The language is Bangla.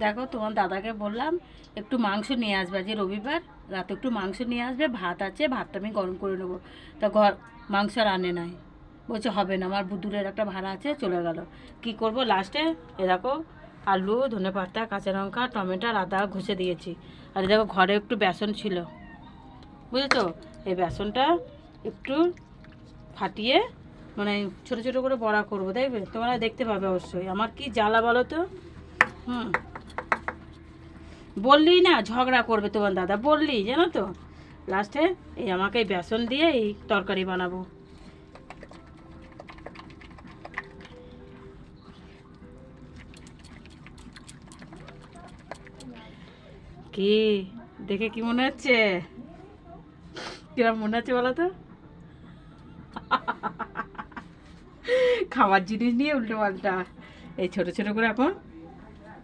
দেখো তোমার দাদাকে বললাম একটু মাংস নিয়ে আসবে, যে রবিবার রাতে একটু মাংস নিয়ে আসবে, ভাত আছে, ভাতটা আমি গরম করে নেবো। তা মাংস আর আনে নাই, বলছে হবে না, আমার দূরের একটা ভাড়া আছে, চলে গেল। কি করব লাস্টে? এ দেখো আলু, ধনেপাতা, কাঁচা লঙ্কা, টমেটো আর আদা ঘষে দিয়েছি। আর এ দেখো ঘরে একটু বেসন ছিল, বুঝেছো? এই বেসনটা একটু ফাটিয়ে মানে ছোটো ছোটো করে বড়া করবো, দেখবে তোমরা দেখতে পাবে অবশ্যই। আমার কি জ্বালা বলো তো। হুম, বললি না ঝগড়া করবে তোমার দাদা, বললি জানো তো। লাস্টে এই আমাকে এই বেসন দিয়ে এই তরকারি বানাবো। কি দেখে কি মনে হচ্ছে? কিরম মনে হচ্ছে বলো তো? খাবার জিনিস নিয়ে উল্টো পাল্টা এই ছোটো ছোটো করে এখন